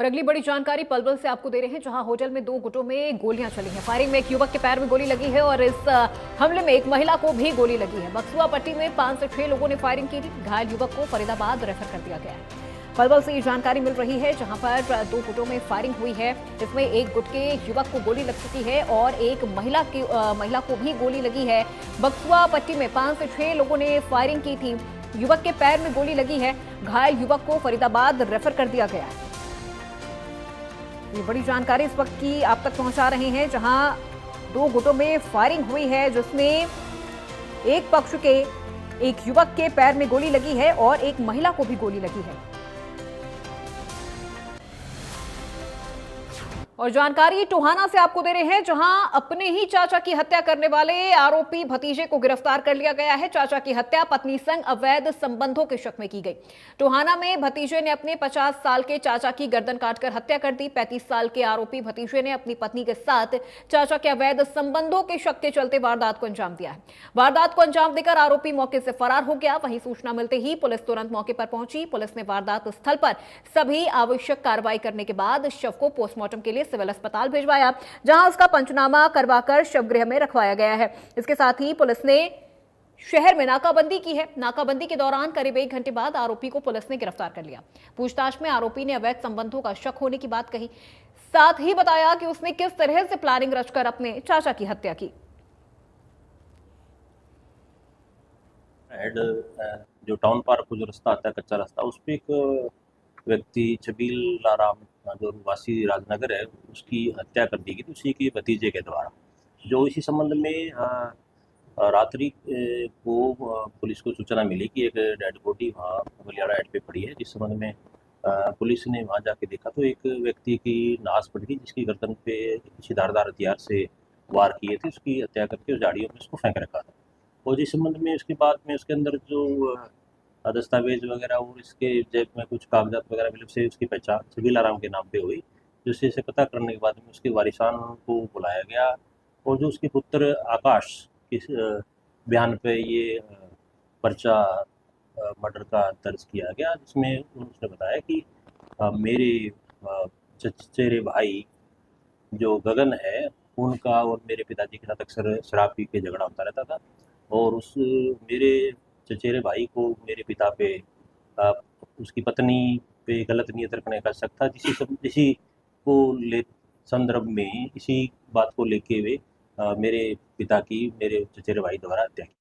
और अगली बड़ी जानकारी पलवल से आपको दे रहे हैं, जहां होटल में 2 गुटों में गोलियां चली हैं। फायरिंग में एक युवक के पैर में गोली लगी है और इस हमले में एक महिला को भी गोली लगी है। बक्सुआ पट्टी में 5 से 6 लोगों ने फायरिंग की थी। घायल युवक को फरीदाबाद रेफर कर दिया गया है। पलवल से ये जानकारी मिल रही है, जहां पर 2 गुटों में फायरिंग हुई है। इसमें एक गुट के युवक को गोली लग चुकी है और एक महिला को भी गोली लगी है। बक्सुआ पट्टी में 5 से 6 लोगों ने फायरिंग की थी। युवक के पैर में गोली लगी है। घायल युवक को फरीदाबाद रेफर कर दिया गया है। ये बड़ी जानकारी इस वक्त की आप तक पहुंचा रहे हैं, जहां 2 गुटों में फायरिंग हुई है, जिसमें एक पक्ष के एक युवक के पैर में गोली लगी है और एक महिला को भी गोली लगी है। और जानकारी टोहाना से आपको दे रहे हैं, जहां अपने ही चाचा की हत्या करने वाले आरोपी भतीजे को गिरफ्तार कर लिया गया है। चाचा की हत्या पत्नी संग अवैध संबंधों के शक में की गई। टोहाना में भतीजे ने अपने 50 साल के चाचा की गर्दन काटकर हत्या कर दी। 35 साल के आरोपी भतीजे ने अपनी पत्नी के साथ चाचा के अवैध संबंधों के शक के चलते वारदात को अंजाम दिया है। वारदात को अंजाम देकर आरोपी मौके से फरार हो गया। वहीं सूचना मिलते ही पुलिस तुरंत मौके पर पहुंची। पुलिस ने वारदात स्थल पर सभी आवश्यक कार्रवाई करने के बाद शव को पोस्टमार्टम के लिए सिविल अस्पताल भिजवाया, जहां उसका पंचनामा करवाकर शवगृह में रखवाया गया है। इसके साथ ही पुलिस ने शहर में नाकाबंदी की है। नाकाबंदी के दौरान करीब 1 घंटे बाद आरोपी को पुलिस ने गिरफ्तार कर लिया। पूछताछ में आरोपी ने अवैध संबंधों का शक होने की बात कही। साथ ही बताया कि उसने किस तरह से प्लानिंग रचकर अपने चाचा की हत्या की। जो टाउन पार्क को जो रास्ता आता है, कच्चा रास्ता, उस पर एक व्यक्ति छबील लाराम जो वासी राजनगर है, उसकी हत्या कर दी गई थी उसी के भतीजे के द्वारा। जो इसी संबंध में रात्रि को पुलिस को सूचना मिली कि एक डेड बॉडी वहाँ गलियारा एड पे पड़ी है। जिस संबंध में पुलिस ने वहाँ जाके देखा तो एक व्यक्ति की लाश पड़ गई, जिसकी गर्दन पे किसी धारदार हथियार से वार किए थे। उसकी हत्या करके उस झाड़ियों में उसको फेंक रखा था। और इस संबंध में उसके बाद में उसके अंदर जो दस्तावेज वगैरह और इसके जेब में कुछ कागजात वगैरह मिले, से उसकी पहचान छबील आराम के नाम पे हुई। जिससे इसे पता करने के बाद में उसके वारिसान को बुलाया गया और जो उसके पुत्र आकाश इस बयान पे ये पर्चा मर्डर का दर्ज किया गया, जिसमें उसने बताया कि मेरे चचेरे भाई जो गगन है, उनका और मेरे पिताजी के साथ अक्सर शराब पी के झगड़ा होता रहता था और उस मेरे चचेरे भाई को मेरे पिता पे उसकी पत्नी पे गलत नीयत रखने का शक था। इसी को ले संदर्भ में इसी बात को लेके हुए मेरे पिता की मेरे चचेरे भाई द्वारा हत्या की।